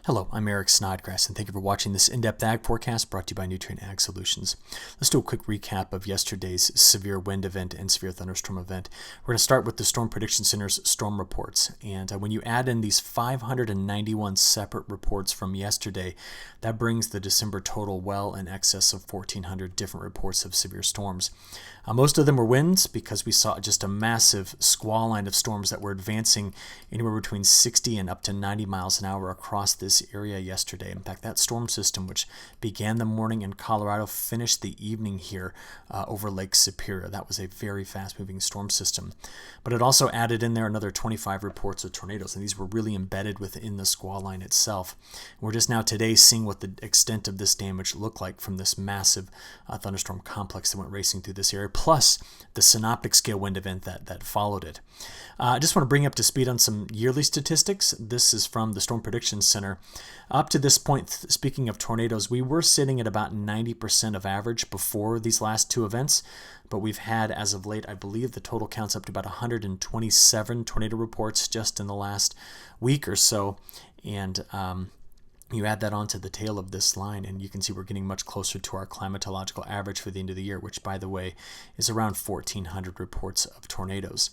Hello, I'm Eric Snodgrass, and thank you for watching this in-depth ag forecast brought to you by Nutrien Ag Solutions. Let's do a quick recap of yesterday's severe wind event and severe thunderstorm event. We're going to start with the Storm Prediction Center's storm reports. And when you add in these 591 separate reports from yesterday, that brings the December total well in excess of 1,400 different reports of severe storms. Most of them were winds because we saw just a massive squall line of storms that were advancing anywhere between 60 and up to 90 miles an hour across this area yesterday. In fact, that storm system, which began the morning in Colorado, finished the evening here over Lake Superior. That was a very fast-moving storm system. But it also added in there another 25 reports of tornadoes, and these were really embedded within the squall line itself. We're just now today seeing what the extent of this damage looked like from this massive thunderstorm complex that went racing through this area, plus the synoptic scale wind event that followed it. I just want to bring you up to speed on some yearly statistics. This is from the Storm Prediction Center. Up to this point, speaking of tornadoes, we were sitting at about 90% of average before these last two events, but we've had, as of late, I believe the total counts up to about 127 tornado reports just in the last week or so, and you add that onto the tail of this line, and you can see we're getting much closer to our climatological average for the end of the year, which, by the way, is around 1,400 reports of tornadoes.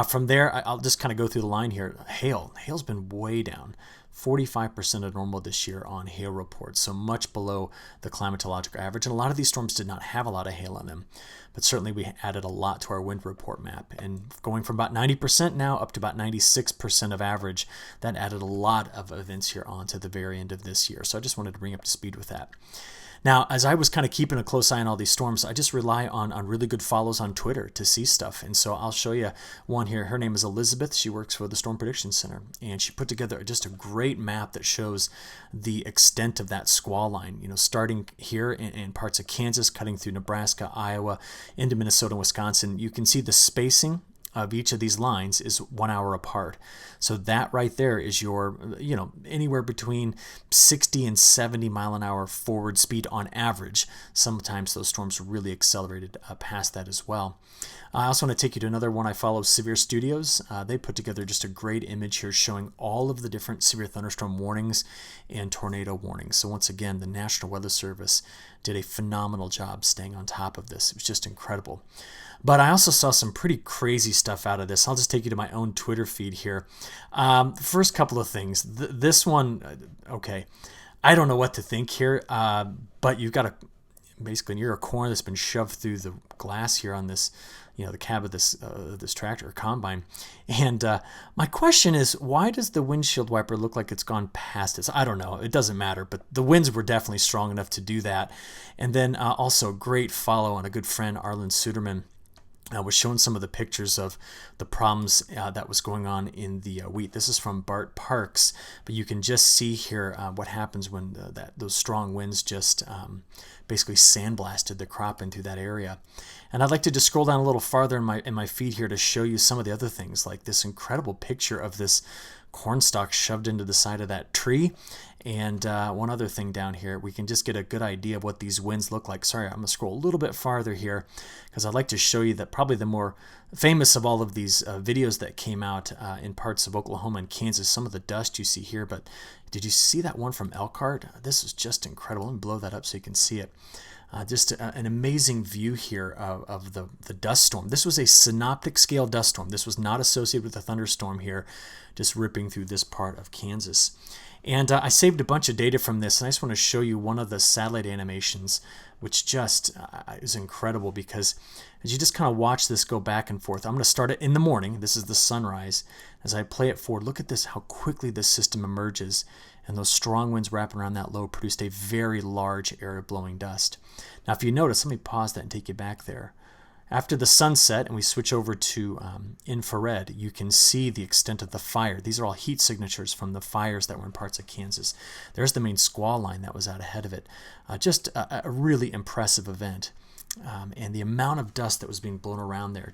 From there, I'll just kind of go through the line here. Hail's been way down. 45% of normal this year on hail reports, so much below the climatological average. And a lot of these storms did not have a lot of hail on them, but certainly we added a lot to our wind report map. And going from about 90% now up to about 96% of average, that added a lot of events here on to the very end of this year. So I just wanted to bring up to speed with that. Now, as I was kind of keeping a close eye on all these storms, I just rely on really good follows on Twitter to see stuff. And so I'll show you one here. Her name is Elizabeth. She works for the Storm Prediction Center. And she put together just a great map that shows the extent of that squall line, starting here in parts of Kansas, cutting through Nebraska, Iowa, into Minnesota and Wisconsin. You can see the spacing of each of these lines is 1 hour apart. So that right there is your, anywhere between 60 and 70 mile an hour forward speed on average. Sometimes those storms really accelerated past that as well. I also want to take you to another one I follow, Severe Studios. They put together just a great image here showing all of the different severe thunderstorm warnings and tornado warnings. So once again, the National Weather Service did a phenomenal job staying on top of this. It was just incredible. But I also saw some pretty crazy stuff out of this. I'll just take you to my own Twitter feed here. First couple of things. This one, okay, I don't know what to think here, but you've got basically near a corner that's been shoved through the glass here on this, the cab of this tractor or combine. And my question is, why does the windshield wiper look like it's gone past it? I don't know. It doesn't matter, but the winds were definitely strong enough to do that. And then also great follow on a good friend, Arlen Suderman. Was showing some of the pictures of the problems that was going on in the wheat. This is from Bart Parks, but you can just see here what happens when those strong winds just basically sandblasted the crop into that area. And I'd like to just scroll down a little farther in my feed here to show you some of the other things, like this incredible picture of this corn stalk shoved into the side of that tree. And one other thing down here, we can just get a good idea of what these winds look like. Sorry, I'm going to scroll a little bit farther here because I'd like to show you that probably the more famous of all of these videos that came out in parts of Oklahoma and Kansas, some of the dust you see here. But did you see that one from Elkhart? This is just incredible. Let me blow that up so you can see it. Just an amazing view here of the dust storm. This was a synoptic scale dust storm. This was not associated with a thunderstorm here, just ripping through this part of Kansas. And I saved a bunch of data from this, and I just want to show you one of the satellite animations, which just is incredible because as you just kind of watch this go back and forth, I'm going to start it in the morning. This is the sunrise. As I play it forward, look at this, how quickly this system emerges. And those strong winds wrapping around that low produced a very large area of blowing dust. Now, if you notice, let me pause that and take you back there. After the sunset and we switch over to infrared, you can see the extent of the fire. These are all heat signatures from the fires that were in parts of Kansas. There's the main squall line that was out ahead of it. Just a really impressive event. And the amount of dust that was being blown around there,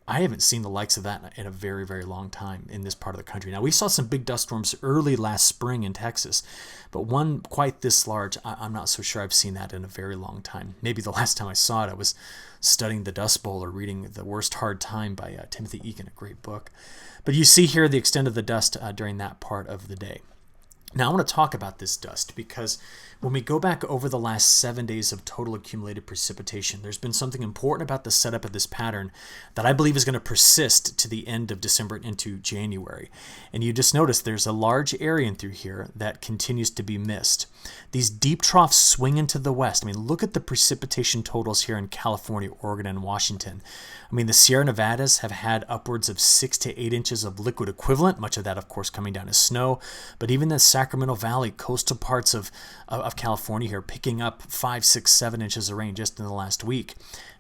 I haven't seen the likes of that in a very, very long time in this part of the country. Now, we saw some big dust storms early last spring in Texas, but one quite this large, I'm not so sure I've seen that in a very long time. Maybe the last time I saw it, I was studying the Dust Bowl or reading The Worst Hard Time by Timothy Egan, a great book. But you see here the extent of the dust during that part of the day. Now I want to talk about this dust because when we go back over the last 7 days of total accumulated precipitation, there's been something important about the setup of this pattern that I believe is going to persist to the end of December into January. And you just notice there's a large area in through here that continues to be missed. These deep troughs swing into the west. I mean, look at the precipitation totals here in California, Oregon, and Washington. I mean, the Sierra Nevadas have had upwards of 6 to 8 inches of liquid equivalent, much of that, of course, coming down as snow. But even the Sacramento Valley, coastal parts of California here, picking up 5, 6, 7 inches of rain just in the last week.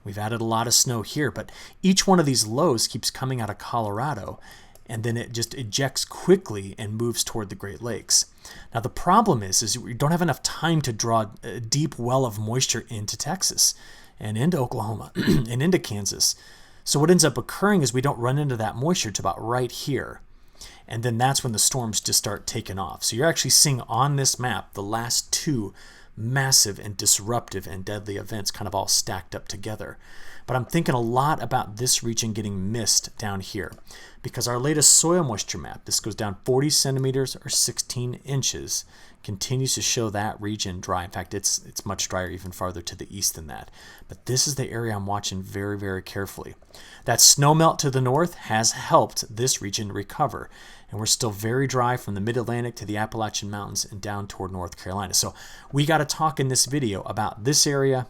We've added a lot of snow here, but each one of these lows keeps coming out of Colorado, and then it just ejects quickly and moves toward the Great Lakes. Now, the problem is we don't have enough time to draw a deep well of moisture into Texas and into Oklahoma and into Kansas. So what ends up occurring is we don't run into that moisture to about right here. And then that's when the storms just start taking off. So you're actually seeing on this map the last two massive and disruptive and deadly events kind of all stacked up together. But I'm thinking a lot about this region getting missed down here because our latest soil moisture map, this goes down 40 centimeters or 16 inches, continues to show that region dry. In fact, it's much drier even farther to the east than that. But this is the area I'm watching very, very carefully. That snow melt to the north has helped this region recover. And we're still very dry from the mid-Atlantic to the Appalachian Mountains and down toward North Carolina. So we got to talk in this video about this area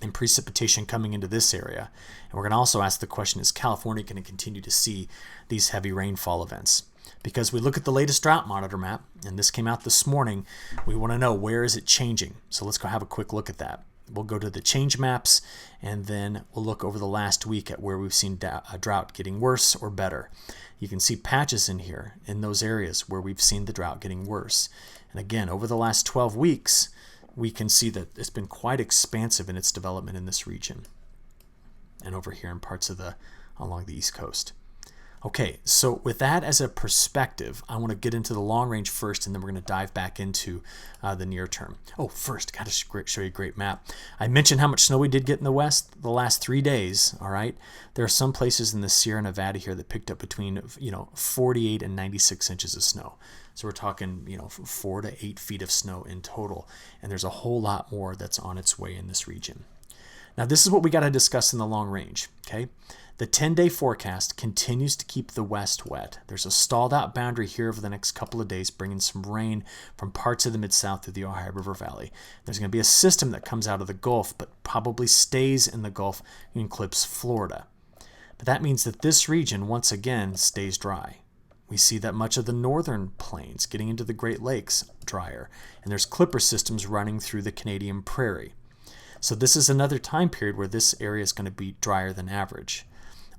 and precipitation coming into this area. And we're going to also ask the question, is California going to continue to see these heavy rainfall events? Because we look at the latest Drought Monitor Map, and this came out this morning, we want to know where is it changing. So let's go have a quick look at that. We'll go to the change maps, and then we'll look over the last week at where we've seen a drought getting worse or better. You can see patches in here in those areas where we've seen the drought getting worse. And again, over the last 12 weeks, we can see that it's been quite expansive in its development in this region and over here in parts of along the East Coast. Okay, so with that as a perspective, I want to get into the long range first, and then we're going to dive back into the near term. Oh, first, got to show you a great map. I mentioned how much snow we did get in the west the last 3 days. All right, there are some places in the Sierra Nevada here that picked up between 48 and 96 inches of snow. So we're talking 4 to 8 feet of snow in total, and there's a whole lot more that's on its way in this region. Now, this is what we got to discuss in the long range. Okay. The 10-day forecast continues to keep the west wet. There's a stalled out boundary here over the next couple of days, bringing some rain from parts of the MidSouth through the Ohio River Valley. There's going to be a system that comes out of the Gulf, but probably stays in the Gulf and clips Florida. But that means that this region, once again, stays dry. We see that much of the northern plains getting into the Great Lakes drier, and there's clipper systems running through the Canadian Prairie. So this is another time period where this area is going to be drier than average.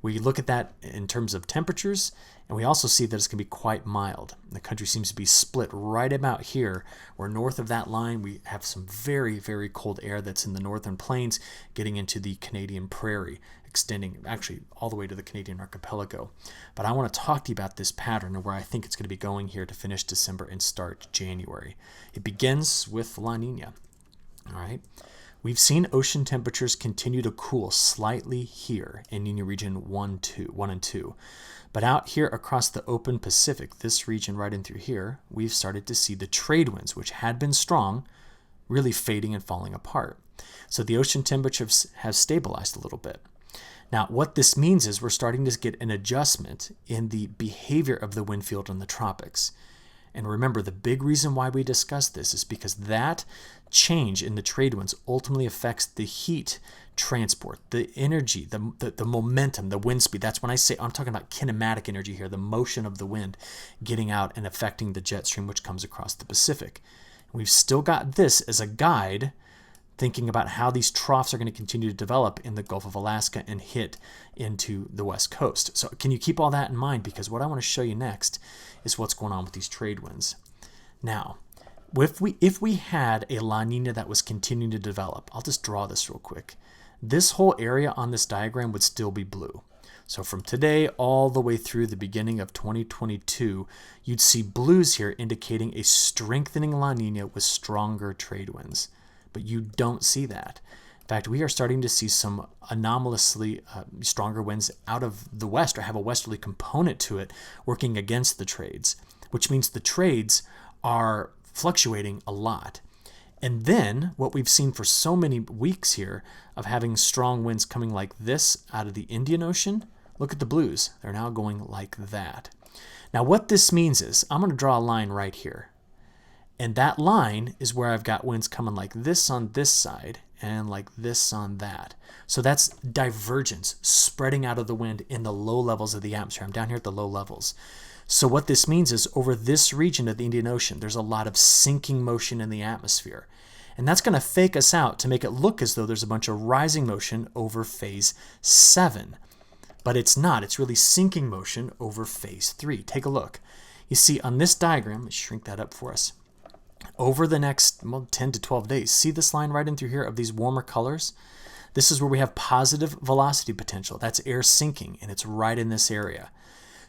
We look at that in terms of temperatures, and we also see that it's going to be quite mild. The country seems to be split right about here, where north of that line we have some very, very cold air that's in the northern plains getting into the Canadian Prairie, extending actually all the way to the Canadian archipelago. But I want to talk to you about this pattern and where I think it's going to be going here to finish December and start January. It begins with La Nina. All right. We've seen ocean temperatures continue to cool slightly here in Nina region 1 and 2. But out here across the open Pacific, this region right in through here, we've started to see the trade winds, which had been strong, really fading and falling apart. So the ocean temperatures have stabilized a little bit. Now, what this means is we're starting to get an adjustment in the behavior of the wind field in the tropics. And remember, the big reason why we discuss this is because that change in the trade winds ultimately affects the heat transport, the energy, the momentum, the wind speed. That's when I'm talking about kinematic energy here, the motion of the wind getting out and affecting the jet stream which comes across the Pacific. We've still got this as a guide, thinking about how these troughs are going to continue to develop in the Gulf of Alaska and hit into the West Coast. So can you keep all that in mind? Because what I want to show you next is what's going on with these trade winds. Now, if we had a La Nina that was continuing to develop, I'll just draw this real quick. This whole area on this diagram would still be blue. So from today all the way through the beginning of 2022, you'd see blues here indicating a strengthening La Nina with stronger trade winds. But you don't see that. In fact, we are starting to see some anomalously stronger winds out of the west, or have a westerly component to it, working against the trades, which means the trades are fluctuating a lot. And then what we've seen for so many weeks here of having strong winds coming like this out of the Indian Ocean, look at the blues. They're now going like that. Now what this means is I'm going to draw a line right here. And that line is where I've got winds coming like this on this side and like this on that. So that's divergence, spreading out of the wind in the low levels of the atmosphere. I'm down here at the low levels. So what this means is over this region of the Indian Ocean, there's a lot of sinking motion in the atmosphere. And that's going to fake us out to make it look as though there's a bunch of rising motion over phase 7. But it's not. It's really sinking motion over phase 3. Take a look. You see on this diagram, let's shrink that up for us. Over the next 10 to 12 days, see this line right in through here of these warmer colors? This is where we have positive velocity potential. That's air sinking, and it's right in this area.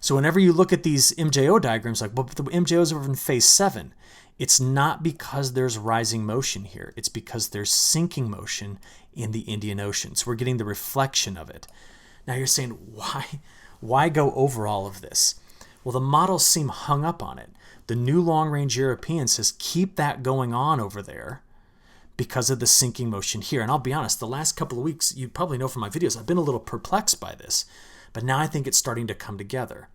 So whenever you look at these MJO diagrams, like, well, the MJO's over in phase 7, it's not because there's rising motion here. It's because there's sinking motion in the Indian Ocean. So we're getting the reflection of it. Now you're saying, why go over all of this? Well, the models seem hung up on it. The new long-range European says keep that going on over there because of the sinking motion here. And I'll be honest, the last couple of weeks, you probably know from my videos, I've been a little perplexed by this. But now I think it's starting to come together.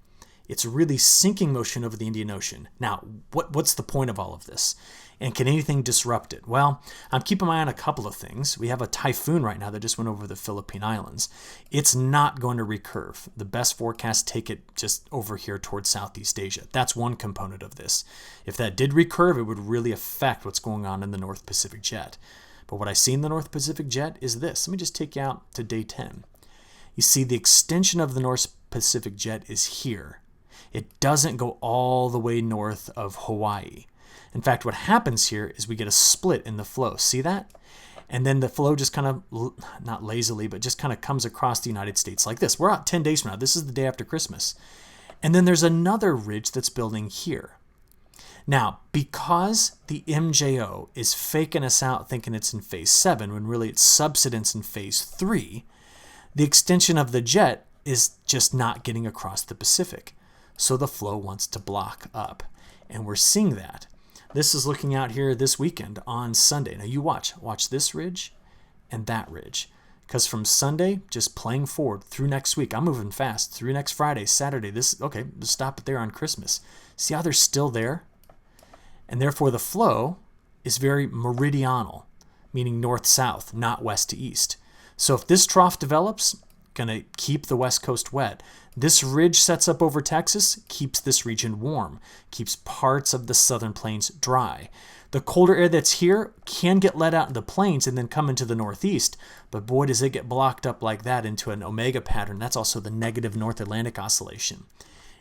It's really sinking motion over the Indian Ocean. Now, what's the point of all of this? And can anything disrupt it? Well, I'm keeping my eye on a couple of things. We have a typhoon right now that just went over the Philippine Islands. It's not going to recurve. The best forecasts take it just over here towards Southeast Asia. That's one component of this. If that did recurve, it would really affect what's going on in the North Pacific Jet. But what I see in the North Pacific Jet is this. Let me just take you out to day 10. You see the extension of the North Pacific Jet is here. It doesn't go all the way north of Hawaii. In fact, what happens here is we get a split in the flow. See that? And then the flow just kind of, not lazily, but just kind of comes across the United States like this. We're out 10 days from now. This is the day after Christmas. And then there's another ridge that's building here. Now, because the MJO is faking us out thinking it's in phase 7, when really it's subsidence in phase 3, the extension of the jet is just not getting across the Pacific. So the flow wants to block up. And we're seeing that. This is looking out here this weekend on Sunday. Now you watch this ridge and that ridge. Because from Sunday, just playing forward through next week, I'm moving fast, through next Friday, Saturday, okay, let's stop it there on Christmas. See how they're still there? And therefore the flow is very meridional, meaning north-south, not west to east. So if this trough develops, going to keep the west coast wet. This ridge sets up over Texas, keeps this region warm, keeps parts of the southern plains dry. The colder air that's here can get let out in the plains and then come into the northeast, but boy does it get blocked up like that into an omega pattern. That's also the negative North Atlantic oscillation.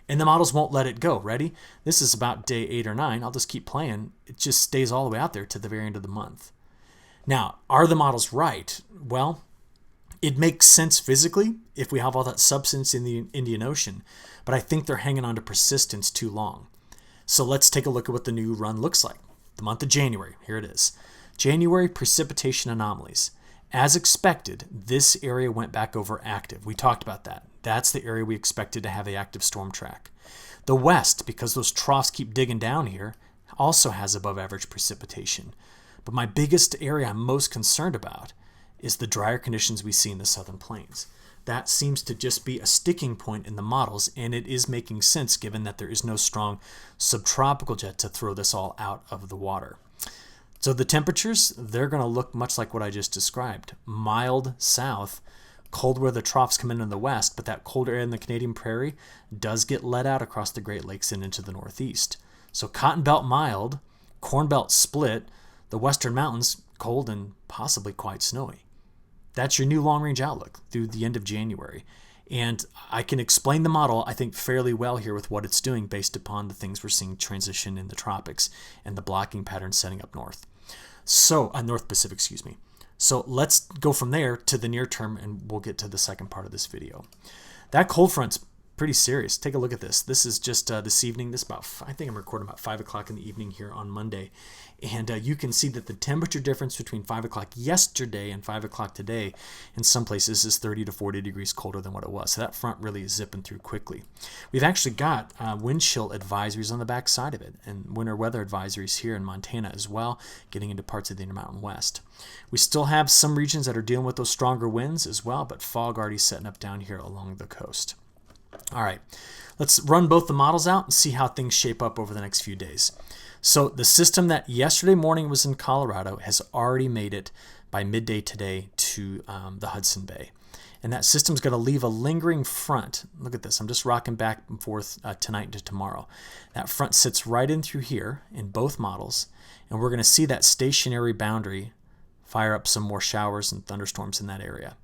And the models won't let it go. Ready? This is about day 8 or 9. I'll just keep playing. It just stays all the way out there to the very end of the month. Now, are the models right? Well, it makes sense physically if we have all that substance in the Indian Ocean, but I think they're hanging on to persistence too long. So let's take a look at what the new run looks like. The month of January, here it is. January precipitation anomalies. As expected, this area went back over active. We talked about that. That's the area we expected to have an active storm track. The west, because those troughs keep digging down here, also has above average precipitation. But my biggest area I'm most concerned about is the drier conditions we see in the southern plains. That seems to just be a sticking point in the models, and it is making sense given that there is no strong subtropical jet to throw this all out of the water. So the temperatures, they're going to look much like what I just described. Mild south, cold where the troughs come in the west, but that cold air in the Canadian prairie does get let out across the Great Lakes and into the northeast. So Cotton Belt mild, Corn Belt split, the western mountains cold and possibly quite snowy. That's your new long-range outlook through the end of January. And I can explain the model, I think, fairly well here with what it's doing based upon the things we're seeing transition in the tropics and the blocking pattern setting up north. So, North Pacific, excuse me. So let's go from there to the near term, and we'll get to the second part of this video. That cold front's pretty serious. Take a look at this. This is just this evening. I think I'm recording about 5 o'clock in the evening here on Monday. And you can see that the temperature difference between 5 o'clock yesterday and 5 o'clock today in some places is 30 to 40 degrees colder than what it was. So that front really is zipping through quickly. We've actually got wind chill advisories on the back side of it, and winter weather advisories here in Montana as well, getting into parts of the Intermountain West. We still have some regions that are dealing with those stronger winds as well, but fog already setting up down here along the coast. All right, let's run both the models out and see how things shape up over the next few days. So the system that yesterday morning was in Colorado has already made it by midday today to the Hudson Bay. And that system's going to leave a lingering front. Look at this. I'm just rocking back and forth tonight to tomorrow. That front sits right in through here in both models. And we're going to see that stationary boundary fire up some more showers and thunderstorms in that area.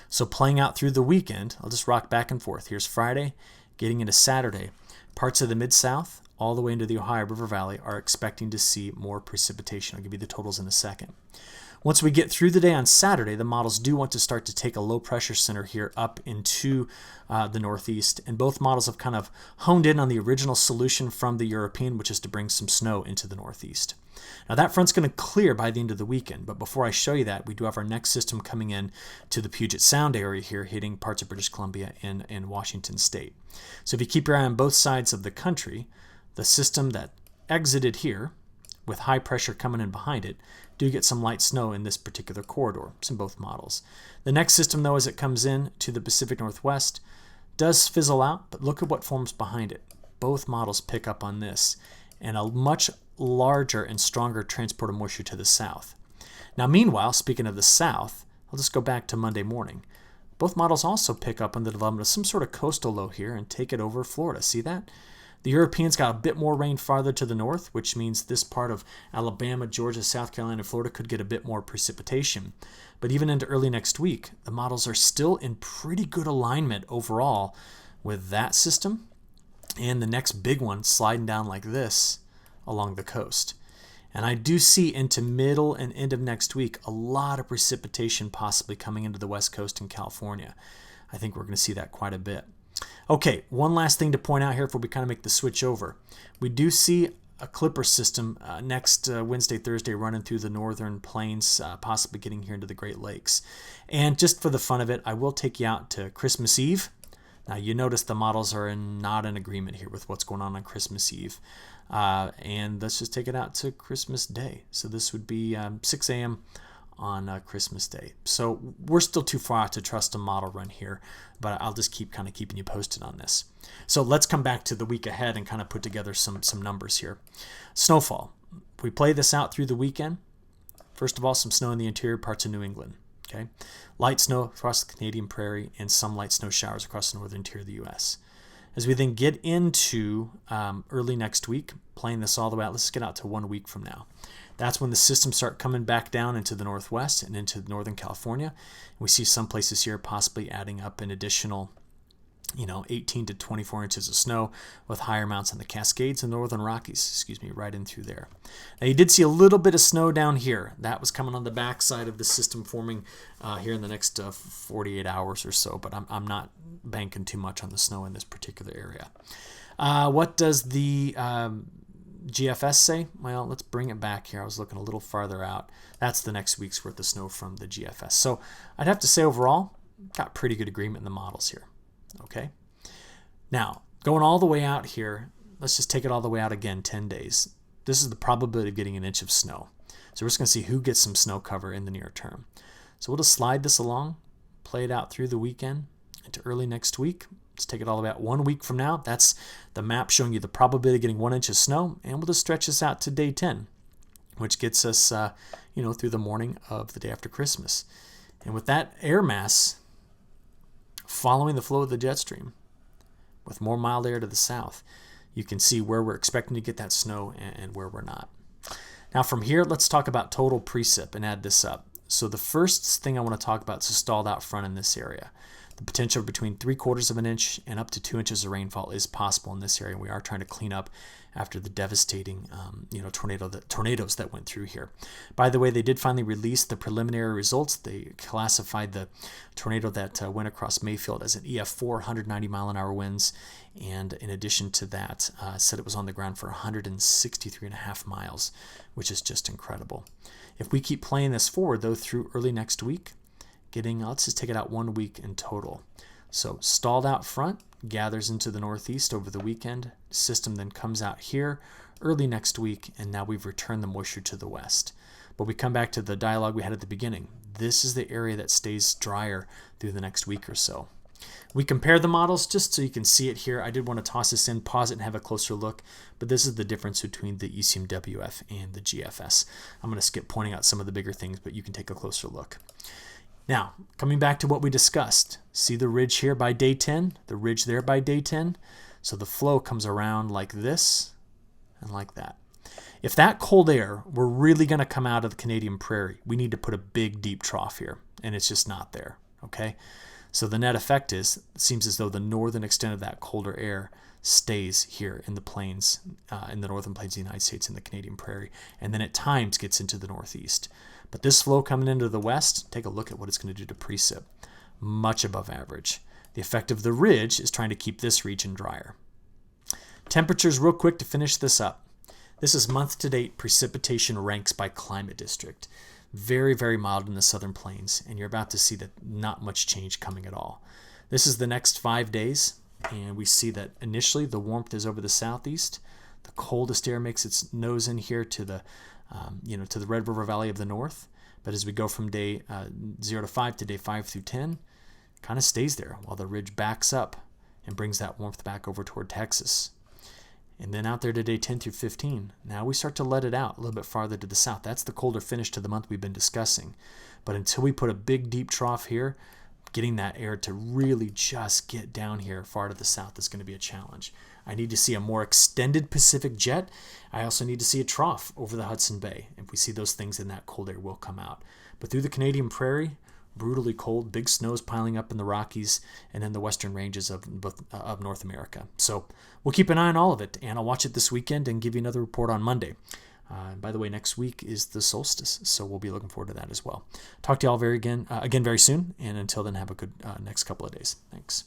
So playing out through the weekend, I'll just rock back and forth. Here's Friday, getting into Saturday. Parts of the MidSouth, all the way into the Ohio River Valley, are expecting to see more precipitation. I'll give you the totals in a second. Once we get through the day on Saturday, the models do want to start to take a low pressure center here up into the northeast. And both models have kind of honed in on the original solution from the European, which is to bring some snow into the northeast. Now that front's going to clear by the end of the weekend, but before I show you that, we do have our next system coming in to the Puget Sound area here, hitting parts of British Columbia and Washington State. So if you keep your eye on both sides of the country, the system that exited here, with high pressure coming in behind it, do get some light snow in this particular corridor. It's in both models. The next system, though, as it comes in to the Pacific Northwest, does fizzle out, but look at what forms behind it. Both models pick up on this, and a much larger and stronger transport of moisture to the south. Now, meanwhile, speaking of the south, I'll just go back to Monday morning. Both models also pick up on the development of some sort of coastal low here and take it over Florida. See that? The Europeans got a bit more rain farther to the north, which means this part of Alabama, Georgia, South Carolina, and Florida could get a bit more precipitation. But even into early next week, the models are still in pretty good alignment overall with that system and the next big one sliding down like this along the coast. And I do see into middle and end of next week a lot of precipitation possibly coming into the west coast in California. I think we're going to see that quite a bit. Okay, one last thing to point out here before we kind of make the switch over. We do see a clipper system next Wednesday, Thursday running through the northern plains, possibly getting here into the Great Lakes. And just for the fun of it, I will take you out to Christmas Eve. Now you notice the models are not in agreement here with what's going on Christmas Eve. And let's just take it out to Christmas Day. So this would be 6 a.m. on Christmas Day. So we're still too far out to trust a model run here, but I'll just keep keeping you posted on this. So let's come back to the week ahead and kind of put together some numbers here. Snowfall. If we play this out through the weekend, first of all, some snow in the interior parts of New England. Okay, light snow across the Canadian Prairie and some light snow showers across the northern interior of the U.S. As we then get into early next week, playing this all the way out, let's get out to 1 week from now. That's when the systems start coming back down into the northwest and into northern California. We see some places here possibly adding up an additional 18 to 24 inches of snow with higher amounts in the Cascades and Northern Rockies, right in through there. Now you did see a little bit of snow down here. That was coming on the backside of the system forming here in the next 48 hours or so, but I'm not banking too much on the snow in this particular area. What does the GFS say? Well, let's bring it back here. I was looking a little farther out. That's the next week's worth of snow from the GFS. So I'd have to say overall, got pretty good agreement in the models here. Okay, now going all the way out here, let's just take it all the way out again, 10 days. This is the probability of getting an inch of snow. So we're just going to see who gets some snow cover in the near term. So we'll just slide this along, play it out through the weekend into early next week. Let's take it all the way out 1 week from now. That's the map showing you the probability of getting 1 inch of snow, and we'll just stretch this out to day 10, which gets us, through the morning of the day after Christmas. And with that air mass following the flow of the jet stream, with more mild air to the south, you can see where we're expecting to get that snow and where we're not. Now from here, let's talk about total precip and add this up. So the first thing I want to talk about is the stalled out front in this area. The potential between 3/4 of an inch and up to 2 inches of rainfall is possible in this area. We are trying to clean up after the devastating tornadoes that went through here. By the way, they did finally release the preliminary results. They classified the tornado that went across Mayfield as an EF4, 190 mile an hour winds, and in addition to that, said it was on the ground for 163.5 miles, which is just incredible. If we keep playing this forward, though, through early next week, let's just take it out 1 week in total. So stalled out front, gathers into the northeast over the weekend. System then comes out here early next week, and now we've returned the moisture to the west. But we come back to the dialogue we had at the beginning. This is the area that stays drier through the next week or so. We compared the models just so you can see it here. I did want to toss this in, pause it, and have a closer look, but this is the difference between the ECMWF and the GFS. I'm going to skip pointing out some of the bigger things, but you can take a closer look. Now, coming back to what we discussed, see the ridge here by day 10, the ridge there by day 10? So the flow comes around like this and like that. If that cold air were really going to come out of the Canadian Prairie, we need to put a big, deep trough here, and it's just not there, okay? So the net effect is, it seems as though the northern extent of that colder air stays here in the plains, in the northern plains of the United States and the Canadian Prairie, and then at times gets into the northeast. But this flow coming into the west, take a look at what it's going to do to precip. Much above average. The effect of the ridge is trying to keep this region drier. Temperatures real quick to finish this up. This is month-to-date precipitation ranks by climate district. Very, very mild in the southern plains, and you're about to see that not much change coming at all. This is the next 5 days, and we see that initially the warmth is over the southeast. The coldest air makes its nose in here to the to the Red River Valley of the north. But as we go from day 0 to 5 to day 5 through 10, kind of stays there while the ridge backs up and brings that warmth back over toward Texas. And then out there to day 10 through 15, now we start to let it out a little bit farther to the south. That's the colder finish to the month we've been discussing. But until we put a big, deep trough here, getting that air to really just get down here far to the south is going to be a challenge. I need to see a more extended Pacific jet. I also need to see a trough over the Hudson Bay. If we see those things, then that cold air will come out. But through the Canadian Prairie, brutally cold, big snows piling up in the Rockies and then the western ranges of North America. So we'll keep an eye on all of it, and I'll watch it this weekend and give you another report on Monday. By the way, next week is the solstice, so we'll be looking forward to that as well. Talk to you all again very soon, and until then, have a good next couple of days. Thanks.